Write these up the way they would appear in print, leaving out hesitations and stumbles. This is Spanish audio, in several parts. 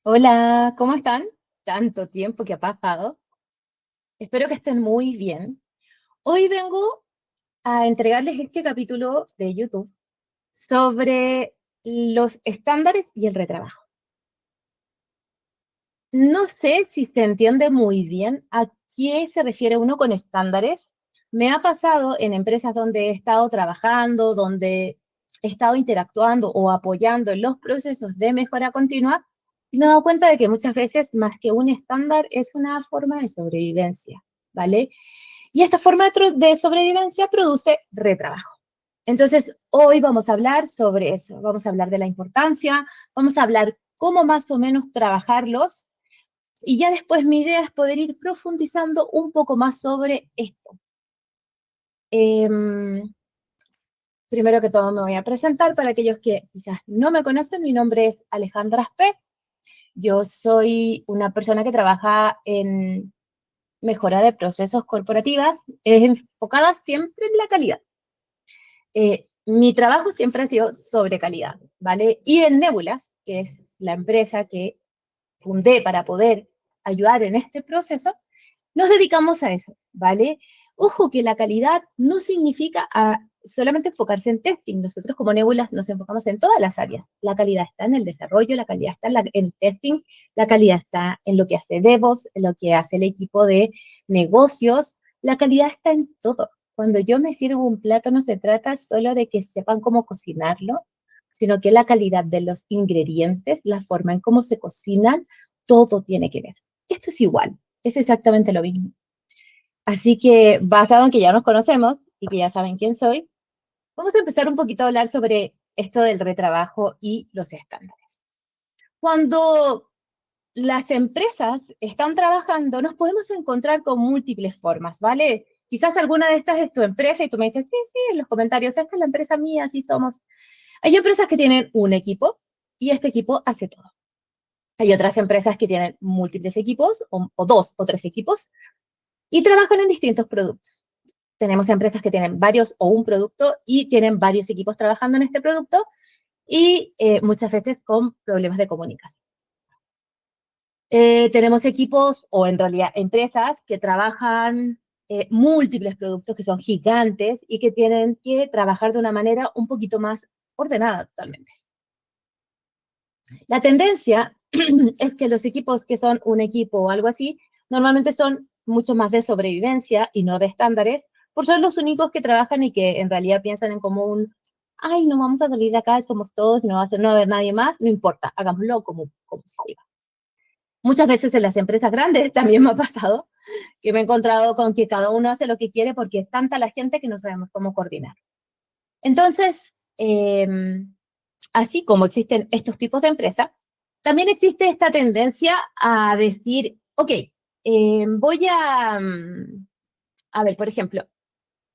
Hola, ¿cómo están? Tanto tiempo que ha pasado. Espero que estén muy bien. Hoy vengo a entregarles este capítulo de YouTube sobre los estándares y el retrabajo. No sé si se entiende muy bien a qué se refiere uno con estándares. Me ha pasado en empresas donde he estado trabajando, donde he estado interactuando o apoyando en los procesos de mejora continua, y me he dado cuenta de que muchas veces más que un estándar es una forma de sobrevivencia, ¿vale? Y esta forma de sobrevivencia produce retrabajo. Entonces, hoy vamos a hablar sobre eso, vamos a hablar de la importancia, vamos a hablar cómo más o menos trabajarlos y ya después mi idea es poder ir profundizando un poco más sobre esto. Primero que todo me voy a presentar para aquellos que quizás no me conocen. Mi nombre es Alejandra Aspe. Yo soy una persona que trabaja en mejora de procesos corporativas, enfocada siempre en la calidad. Mi trabajo siempre ha sido sobre calidad, ¿vale? Y en Nebulas, que es la empresa que fundé para poder ayudar en este proceso, nos dedicamos a eso, ¿vale? Ojo que la calidad no significa solamente enfocarse en testing. Nosotros como Nebulas nos enfocamos en todas las áreas. La calidad está en el desarrollo, la calidad está en el testing, la calidad está en lo que hace DevOps, en lo que hace el equipo de negocios. La calidad está en todo. Cuando yo me sirvo un plato no se trata solo de que sepan cómo cocinarlo, sino que la calidad de los ingredientes, la forma en cómo se cocinan, todo tiene que ver. Esto es igual, es exactamente lo mismo. Así que, basado en que ya nos conocemos y que ya saben quién soy, vamos a empezar un poquito a hablar sobre esto del retrabajo y los estándares. Cuando las empresas están trabajando, nos podemos encontrar con múltiples formas, ¿vale? Quizás alguna de estas es tu empresa y tú me dices, sí, sí, en los comentarios, esta es la empresa mía, así somos. Hay empresas que tienen un equipo y este equipo hace todo. Hay otras empresas que tienen múltiples equipos o dos o tres equipos y trabajan en distintos productos. Tenemos empresas que tienen varios o un producto y tienen varios equipos trabajando en este producto y muchas veces con problemas de comunicación. Tenemos equipos o en realidad empresas que trabajan múltiples productos que son gigantes y que tienen que trabajar de una manera un poquito más ordenada totalmente. La tendencia es que los equipos que son un equipo o algo así, normalmente son mucho más de sobrevivencia y no de estándares, por ser los únicos que trabajan y que en realidad piensan en como ay, no vamos a salir de acá, somos todos, no va a haber nadie más, no importa, hagámoslo como salga. Muchas veces en las empresas grandes también me ha pasado que me he encontrado con que cada uno hace lo que quiere porque es tanta la gente que no sabemos cómo coordinar. Entonces, así como existen estos tipos de empresas, también existe esta tendencia a decir, ok, a ver, por ejemplo,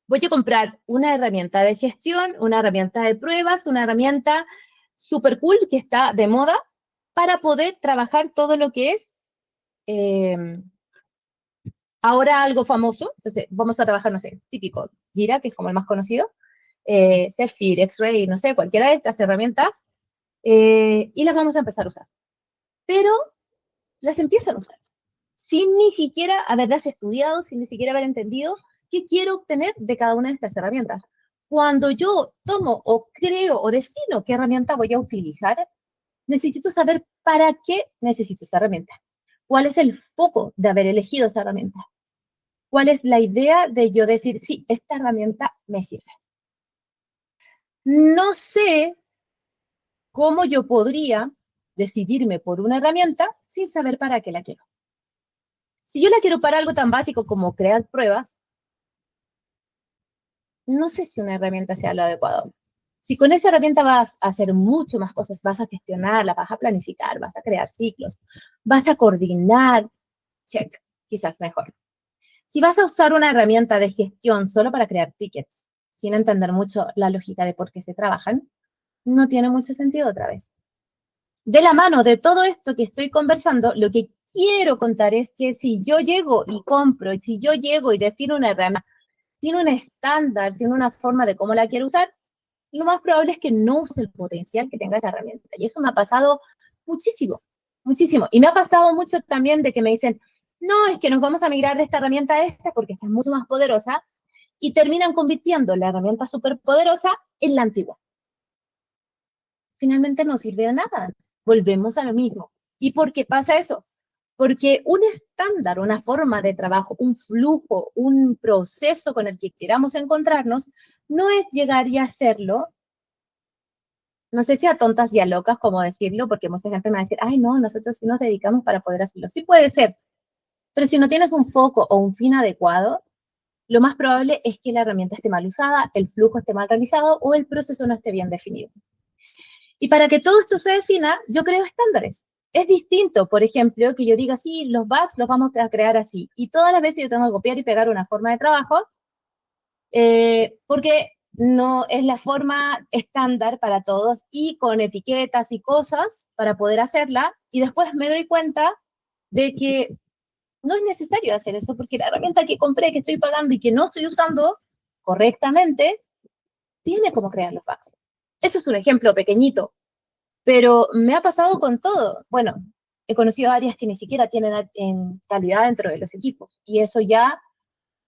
voy a comprar una herramienta de gestión, una herramienta de pruebas, una herramienta super cool que está de moda para poder trabajar todo lo que es eh, ahora algo famoso. Entonces, vamos a trabajar, no sé, típico, Jira, que es como el más conocido, Zephyr, X-Ray, no sé, cualquiera de estas herramientas, y las vamos a empezar a usar. Pero las empiezan a usar sin ni siquiera haberlas estudiado, sin ni siquiera haber entendido qué quiero obtener de cada una de estas herramientas. Cuando yo tomo o creo o defino qué herramienta voy a utilizar, necesito saber para qué necesito esa herramienta. ¿Cuál es el foco de haber elegido esa herramienta? ¿Cuál es la idea de yo decir, sí, esta herramienta me sirve? No sé cómo yo podría decidirme por una herramienta sin saber para qué la quiero. Si yo la quiero para algo tan básico como crear pruebas, no sé si una herramienta sea lo adecuado. Si con esa herramienta vas a hacer mucho más cosas, vas a gestionarla, vas a planificar, vas a crear ciclos, vas a coordinar, check, quizás mejor. Si vas a usar una herramienta de gestión solo para crear tickets, sin entender mucho la lógica de por qué se trabajan, no tiene mucho sentido otra vez. De la mano de todo esto que estoy conversando, lo que quiero contar es que si yo llego y compro, y si yo llego y defino una herramienta, sin un estándar, sin una forma de cómo la quiero usar, lo más probable es que no use el potencial que tenga esta herramienta. Y eso me ha pasado muchísimo. muchísimo. Y me ha pasado mucho también de que me dicen, no, es que nos vamos a migrar de esta herramienta a esta porque esta es mucho más poderosa, y terminan convirtiendo la herramienta súper poderosa en la antigua. Finalmente no sirve de nada. Volvemos a lo mismo. ¿Y por qué pasa eso? Porque un estándar, una forma de trabajo, un flujo, un proceso con el que queramos encontrarnos, no es llegar y hacerlo, no sé si a tontas y a locas, como decirlo, porque mucha gente me va a decir, ay, no, nosotros sí nos dedicamos para poder hacerlo. Sí puede ser, pero si no tienes un foco o un fin adecuado, lo más probable es que la herramienta esté mal usada, el flujo esté mal realizado o el proceso no esté bien definido. Y para que todo esto se defina, yo creo estándares. Es distinto, por ejemplo, que yo diga, sí, los bugs los vamos a crear así. Y todas las veces yo tengo que copiar y pegar una forma de trabajo, porque no es la forma estándar para todos y con etiquetas y cosas para poder hacerla. Y después me doy cuenta de que no es necesario hacer eso porque la herramienta que compré, que estoy pagando y que no estoy usando correctamente, tiene cómo crear los bugs. Eso es un ejemplo pequeñito, pero me ha pasado con todo. Bueno, he conocido áreas que ni siquiera tienen en calidad dentro de los equipos y eso ya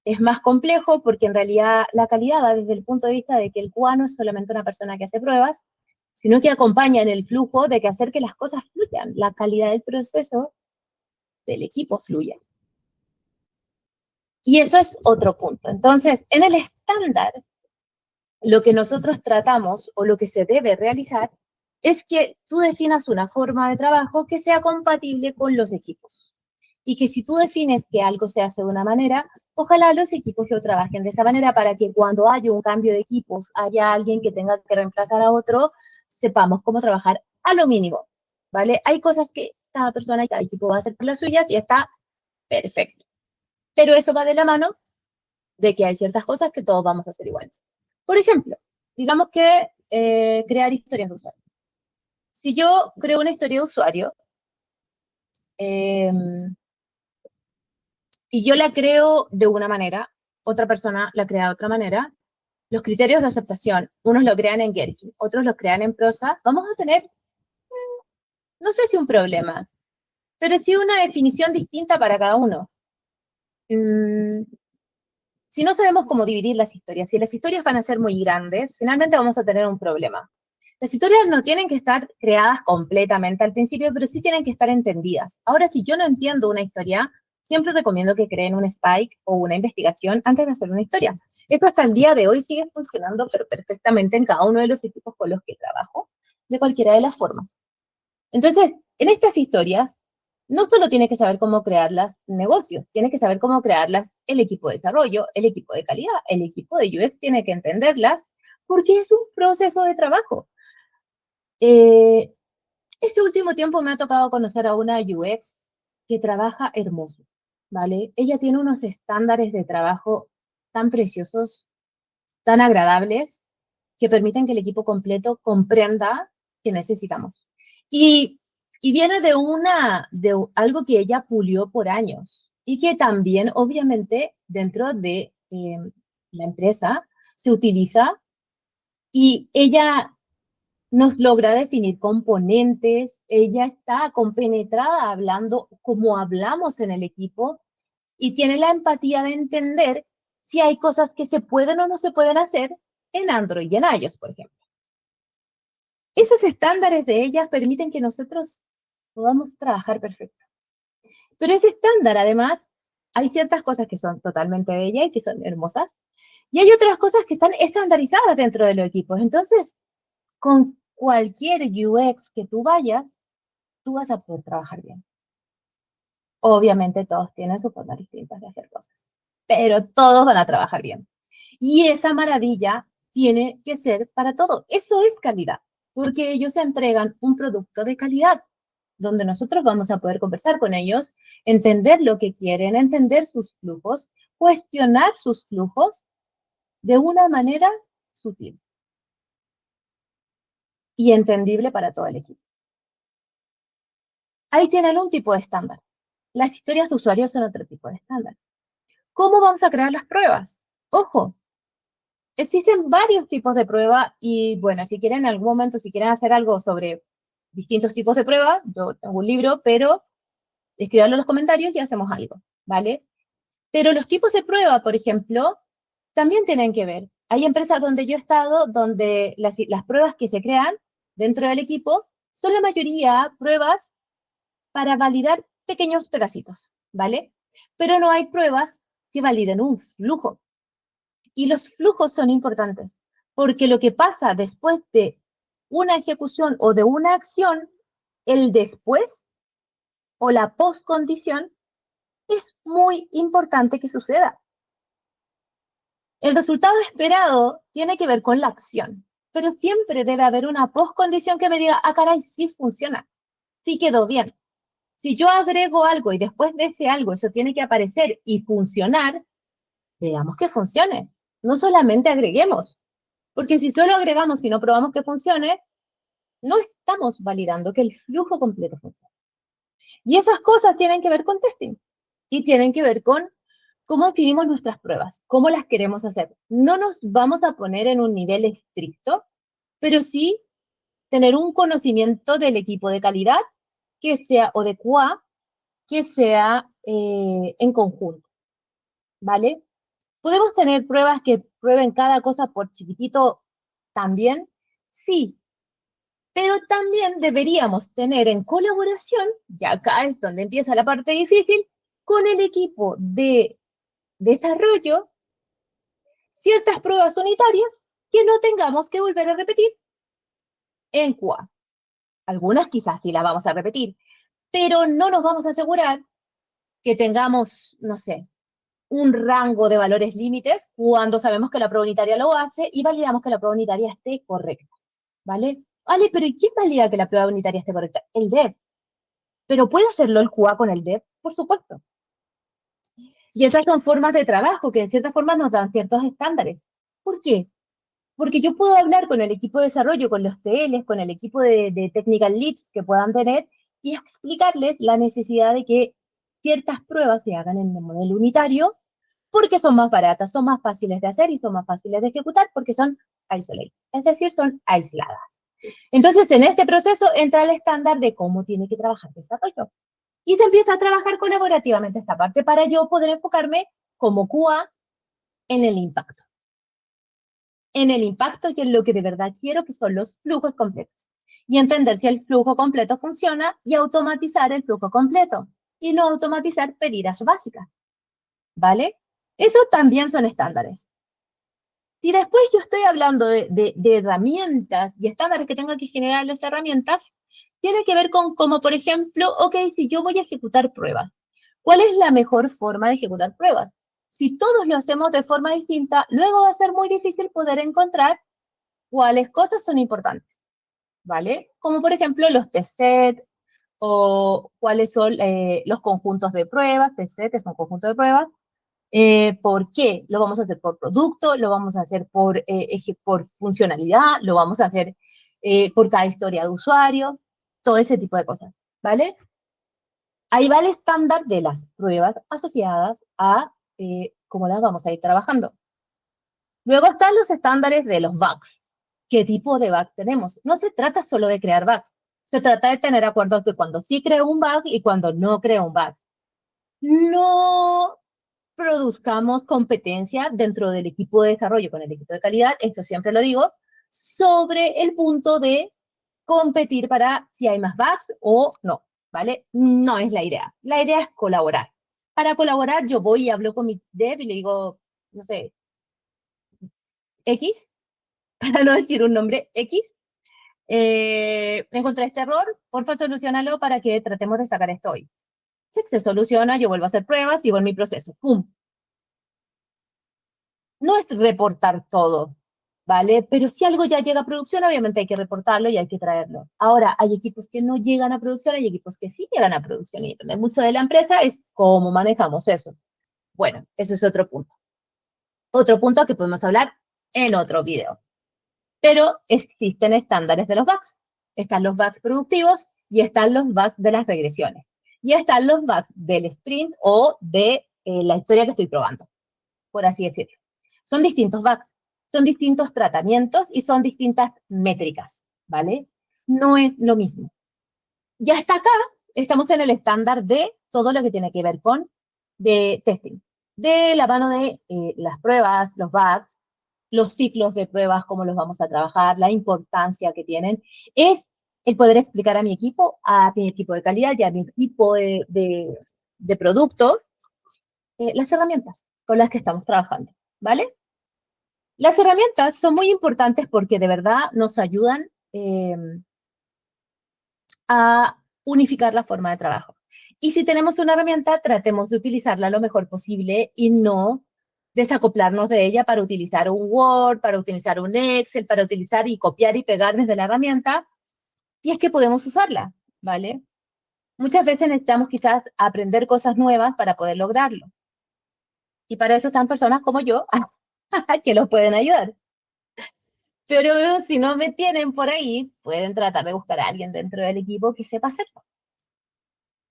es más complejo porque en realidad la calidad va desde el punto de vista de que el QA no es solamente una persona que hace pruebas, sino que acompaña en el flujo de que hacer que las cosas fluyan, la calidad del proceso del equipo fluya. Y eso es otro punto. Entonces, en el estándar, lo que nosotros tratamos o lo que se debe realizar es que tú definas una forma de trabajo que sea compatible con los equipos. Y que si tú defines que algo se hace de una manera, ojalá los equipos lo trabajen de esa manera para que cuando haya un cambio de equipos, haya alguien que tenga que reemplazar a otro, sepamos cómo trabajar a lo mínimo, ¿vale? Hay cosas que cada persona y cada equipo va a hacer por las suyas y está perfecto. Pero eso va de la mano de que hay ciertas cosas que todos vamos a hacer iguales. Por ejemplo, digamos que crear historias de usuario. Si yo creo una historia de usuario eh, y yo la creo de una manera, otra persona la crea de otra manera, los criterios de aceptación, unos lo crean en Gherkin, otros lo crean en prosa, vamos a tener, no sé si un problema, pero sí una definición distinta para cada uno. Si no sabemos cómo dividir las historias, si las historias van a ser muy grandes, finalmente vamos a tener un problema. Las historias no tienen que estar creadas completamente al principio, pero sí tienen que estar entendidas. Ahora, si yo no entiendo una historia, siempre recomiendo que creen un spike o una investigación antes de hacer una historia. Esto hasta el día de hoy sigue funcionando pero perfectamente en cada uno de los equipos con los que trabajo, de cualquiera de las formas. Entonces, en estas historias, no solo tiene que saber cómo crearlas negocios, tiene que saber cómo crearlas el equipo de desarrollo, el equipo de calidad, el equipo de UX tiene que entenderlas porque es un proceso de trabajo. Este último tiempo me ha tocado conocer a una UX que trabaja hermoso, ¿vale? Ella tiene unos estándares de trabajo tan preciosos, tan agradables, que permiten que el equipo completo comprenda que necesitamos. Y, y viene de algo que ella pulió por años y que también, obviamente, dentro de la empresa se utiliza y ella nos logra definir componentes, ella está compenetrada hablando como hablamos en el equipo y tiene la empatía de entender si hay cosas que se pueden o no se pueden hacer en Android y en iOS, por ejemplo. Esos estándares de ellas permiten que nosotros podamos trabajar perfecto. Pero ese estándar, además, hay ciertas cosas que son totalmente de ella y que son hermosas, y hay otras cosas que están estandarizadas dentro de los equipos. Entonces, con cualquier UX que tú vayas, tú vas a poder trabajar bien. Obviamente todos tienen sus formas distintas de hacer cosas, pero todos van a trabajar bien. Y esa maravilla tiene que ser para todo. Eso es calidad, porque ellos entregan un producto de calidad, donde nosotros vamos a poder conversar con ellos, entender lo que quieren, entender sus flujos, cuestionar sus flujos de una manera sutil y entendible para todo el equipo. Ahí tienen un tipo de estándar. Las historias de usuarios son otro tipo de estándar. ¿Cómo vamos a crear las pruebas? Ojo, existen varios tipos de prueba y bueno, si quieren en algún momento, si quieren hacer algo sobre distintos tipos de pruebas, yo tengo un libro, pero escribanlo en los comentarios y hacemos algo, ¿vale? Pero los tipos de prueba, por ejemplo, también tienen que ver. Hay empresas donde yo he estado, donde las pruebas que se crean dentro del equipo son la mayoría pruebas para validar pequeños pedacitos, ¿vale? Pero no hay pruebas que validen un flujo. Y los flujos son importantes, porque lo que pasa después de una ejecución o de una acción, el después o la postcondición es muy importante que suceda. El resultado esperado tiene que ver con la acción, pero siempre debe haber una postcondición que me diga, ah, caray, sí funciona, sí quedó bien. Si yo agrego algo y después de ese algo eso tiene que aparecer y funcionar, veamos que funcione. No solamente agreguemos, porque si solo agregamos y no probamos que funcione, no estamos validando que el flujo completo funcione. Y esas cosas tienen que ver con testing y tienen que ver con cómo definimos nuestras pruebas, cómo las queremos hacer. No nos vamos a poner en un nivel estricto, pero sí tener un conocimiento del equipo de calidad que sea, o de QA, que sea en conjunto, ¿vale? ¿Podemos tener pruebas que prueben cada cosa por chiquitito también? Sí, pero también deberíamos tener en colaboración, y acá es donde empieza la parte difícil, con el equipo de desarrollo, ciertas pruebas unitarias que no tengamos que volver a repetir en QA. Algunas quizás sí las vamos a repetir, pero no nos vamos a asegurar que tengamos, no sé, un rango de valores límites cuando sabemos que la prueba unitaria lo hace y validamos que la prueba unitaria esté correcta, ¿vale? Vale, pero ¿y quién valida que la prueba unitaria esté correcta? El dev. ¿Pero puede hacerlo el QA con el dev? Por supuesto. Y esas son formas de trabajo que en cierta forma nos dan ciertos estándares. ¿Por qué? Porque yo puedo hablar con el equipo de desarrollo, con los TLs, con el equipo de technical leads que puedan tener y explicarles la necesidad de que ciertas pruebas se hagan en el modelo unitario porque son más baratas, son más fáciles de hacer y son más fáciles de ejecutar porque son isolated, es decir, son aisladas. Entonces, en este proceso entra el estándar de cómo tiene que trabajar el desarrollo. Y se empieza a trabajar colaborativamente esta parte para yo poder enfocarme como QA en el impacto. En el impacto y en lo que de verdad quiero, que son los flujos completos. Y entender si el flujo completo funciona y automatizar el flujo completo. Y no automatizar pedidas básicas. ¿Vale? Eso también son estándares. Si después yo estoy hablando de herramientas y estándares que tengo que generar las herramientas, tiene que ver con como, por ejemplo, ok, si yo voy a ejecutar pruebas, ¿cuál es la mejor forma de ejecutar pruebas? Si todos lo hacemos de forma distinta, luego va a ser muy difícil poder encontrar cuáles cosas son importantes, ¿vale? Como por ejemplo los test set o cuáles son los conjuntos de pruebas, test set es un conjunto de pruebas. ¿Por qué? Lo vamos a hacer por producto, lo vamos a hacer por funcionalidad, lo vamos a hacer por cada historia de usuario, todo ese tipo de cosas, ¿vale? Ahí va el estándar de las pruebas asociadas a cómo las vamos a ir trabajando. Luego están los estándares de los bugs. ¿Qué tipo de bugs tenemos? No se trata solo de crear bugs, se trata de tener acuerdos de cuando sí creo un bug y cuando no creo un bug. No produzcamos competencia dentro del equipo de desarrollo con el equipo de calidad, esto siempre lo digo, sobre el punto de competir para si hay más bugs o no, ¿vale? No es la idea. La idea es colaborar. Para colaborar yo voy y hablo con mi dev y le digo, no sé, X, para no decir un nombre, X, encontré este error, porfa solucionalo para que tratemos de sacar esto hoy. Si se soluciona, yo vuelvo a hacer pruebas, sigo en mi proceso, ¡pum! No es reportar todo, ¿vale? Pero si algo ya llega a producción, obviamente hay que reportarlo y hay que traerlo. Ahora, hay equipos que no llegan a producción, hay equipos que sí llegan a producción y depende mucho de la empresa, es cómo manejamos eso. Bueno, eso es otro punto. Otro punto que podemos hablar en otro video. Pero existen estándares de los bugs. Están los bugs productivos y están los bugs de las regresiones. Y están los bugs del sprint o de la historia que estoy probando, por así decirlo. Son distintos bugs, son distintos tratamientos y son distintas métricas, ¿vale? No es lo mismo. Y hasta acá estamos en el estándar de todo lo que tiene que ver con de testing, de la mano de las pruebas, los bugs, los ciclos de pruebas, cómo los vamos a trabajar, la importancia que tienen, es el poder explicar a mi equipo de calidad y a mi equipo de productos, las herramientas con las que estamos trabajando, ¿vale? Las herramientas son muy importantes porque de verdad nos ayudan a unificar la forma de trabajo. Y si tenemos una herramienta, tratemos de utilizarla lo mejor posible y no desacoplarnos de ella para utilizar un Word, para utilizar un Excel, para utilizar y copiar y pegar desde la herramienta. Y es que podemos usarla, ¿vale? Muchas veces necesitamos quizás aprender cosas nuevas para poder lograrlo. Y para eso están personas como yo que los pueden ayudar. Pero si no me tienen por ahí, pueden tratar de buscar a alguien dentro del equipo que sepa hacerlo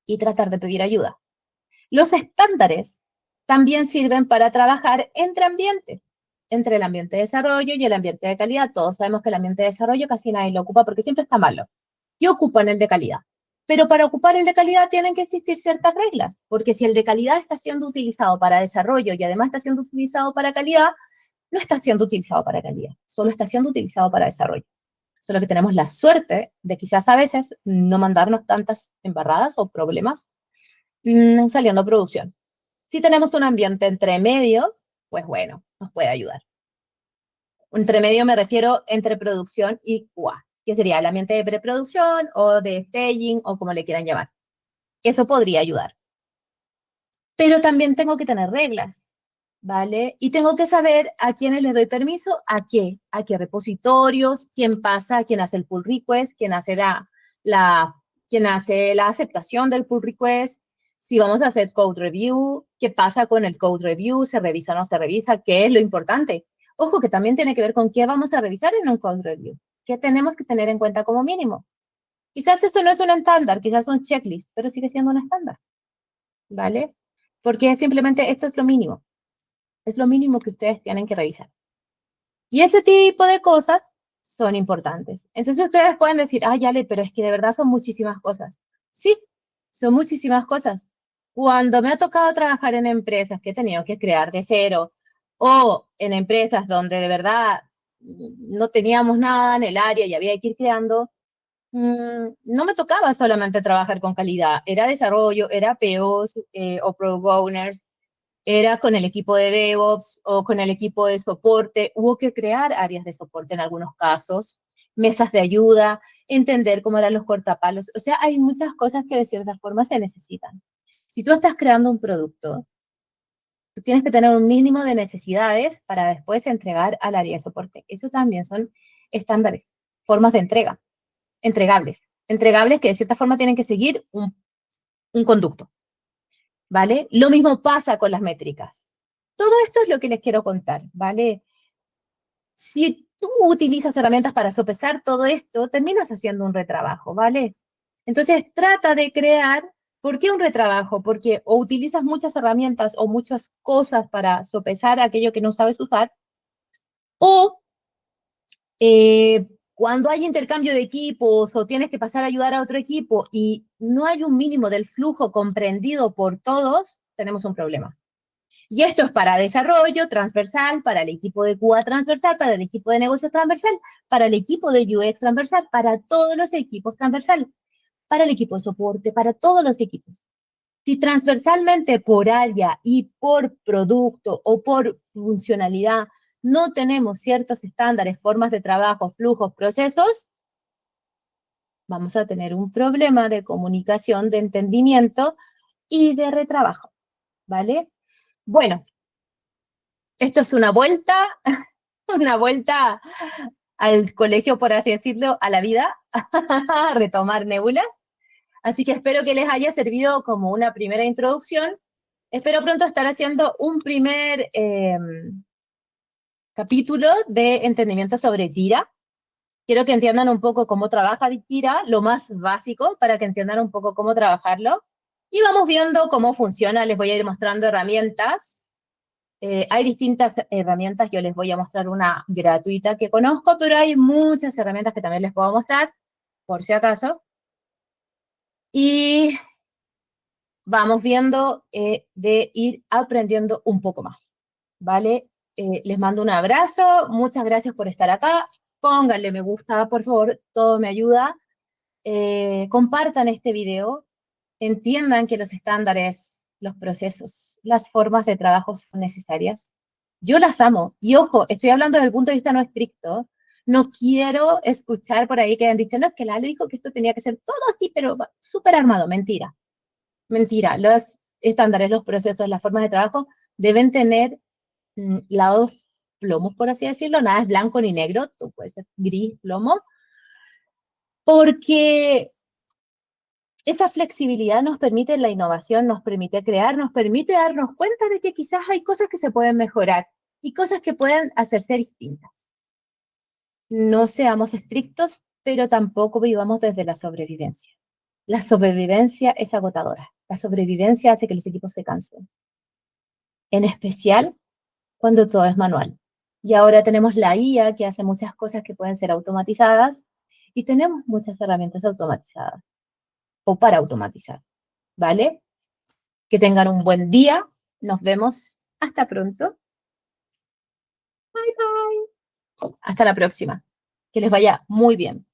y tratar de pedir ayuda. Los estándares también sirven para trabajar entre ambientes, entre el ambiente de desarrollo y el ambiente de calidad. Todos sabemos que el ambiente de desarrollo casi nadie lo ocupa porque siempre está malo. Y ocupan el de calidad. Pero para ocupar el de calidad tienen que existir ciertas reglas, porque si el de calidad está siendo utilizado para desarrollo y además está siendo utilizado para calidad, no está siendo utilizado para calidad, solo está siendo utilizado para desarrollo. Solo que tenemos la suerte de quizás a veces no mandarnos tantas embarradas o problemas saliendo a producción. Si tenemos un ambiente entre medio, pues bueno, nos puede ayudar. Entre medio me refiero entre producción y QA, que sería el ambiente de preproducción o de staging o como le quieran llamar. Eso podría ayudar. Pero también tengo que tener reglas, ¿vale? Y tengo que saber a quiénes les doy permiso, a qué repositorios, quién pasa, quién hace el pull request, quién hace la aceptación del pull request, si vamos a hacer code review, qué pasa con el code review, se revisa o no se revisa, qué es lo importante. Ojo, que también tiene que ver con qué vamos a revisar en un code review, qué tenemos que tener en cuenta como mínimo. Quizás eso no es un estándar, quizás es un checklist, pero sigue siendo un estándar, ¿vale? Porque simplemente esto es lo mínimo. Es lo mínimo que ustedes tienen que revisar. Y ese tipo de cosas son importantes. Entonces ustedes pueden decir, ay, Ale, pero es que de verdad son muchísimas cosas. Sí, son muchísimas cosas. Cuando me ha tocado trabajar en empresas que he tenido que crear de cero o en empresas donde de verdad no teníamos nada en el área y había que ir creando, no me tocaba solamente trabajar con calidad, era desarrollo, era POs o Product Owners, era con el equipo de DevOps o con el equipo de soporte. Hubo que crear áreas de soporte en algunos casos, mesas de ayuda, entender cómo eran los cortapalos. O sea, hay muchas cosas que de cierta forma se necesitan. Si tú estás creando un producto, tú tienes que tener un mínimo de necesidades para después entregar al área de soporte. Eso también son estándares, formas de entrega, entregables. Entregables que de cierta forma tienen que seguir un conducto. ¿Vale? Lo mismo pasa con las métricas. Todo esto es lo que les quiero contar, ¿vale? Si tú utilizas herramientas para sopesar todo esto, terminas haciendo un retrabajo, ¿vale? Entonces, trata de crear, ¿por qué un retrabajo? Porque o utilizas muchas herramientas o muchas cosas para sopesar aquello que no sabes usar, o cuando hay intercambio de equipos o tienes que pasar a ayudar a otro equipo y no hay un mínimo del flujo comprendido por todos, tenemos un problema. Y esto es para desarrollo transversal, para el equipo de QA transversal, para el equipo de negocio transversal, para el equipo de UX transversal, para todos los equipos transversal, para el equipo de soporte, para todos los equipos. Si transversalmente por área y por producto o por funcionalidad no tenemos ciertos estándares, formas de trabajo, flujos, procesos, vamos a tener un problema de comunicación, de entendimiento y de retrabajo, ¿vale? Bueno, esto es una vuelta al colegio, por así decirlo, a la vida, a retomar nébulas. Así que espero que les haya servido como una primera introducción. Espero pronto estar haciendo un primer capítulo de entendimiento sobre Jira. Quiero que entiendan un poco cómo trabaja Jira, lo más básico, para que entiendan un poco cómo trabajarlo. Y vamos viendo cómo funciona. Les voy a ir mostrando herramientas. Hay distintas herramientas, yo les voy a mostrar una gratuita que conozco, pero hay muchas herramientas que también les puedo mostrar, por si acaso. Y vamos viendo de ir aprendiendo un poco más, ¿vale? Les mando un abrazo, muchas gracias por estar acá. Pónganle me gusta, por favor, todo me ayuda. Compartan este video, entiendan que los estándares, los procesos, las formas de trabajo son necesarias. Yo las amo. Y ojo, estoy hablando desde el punto de vista no estricto. No quiero escuchar por ahí que han dicho, no, es que Lalo dijo que esto tenía que ser todo así, pero súper armado. Mentira. Mentira. Los estándares, los procesos, las formas de trabajo deben tener lados plomos, por así decirlo. Nada es blanco ni negro, tú puedes ser gris, plomo, porque esa flexibilidad nos permite la innovación, nos permite crear, nos permite darnos cuenta de que quizás hay cosas que se pueden mejorar y cosas que pueden hacerse distintas. No seamos estrictos, pero tampoco vivamos desde la sobrevivencia. La sobrevivencia es agotadora. La sobrevivencia hace que los equipos se cansen. En especial cuando todo es manual. Y ahora tenemos la IA que hace muchas cosas que pueden ser automatizadas y tenemos muchas herramientas automatizadas o para automatizar, ¿vale? Que tengan un buen día. Nos vemos. Hasta pronto. Bye, bye. Hasta la próxima. Que les vaya muy bien.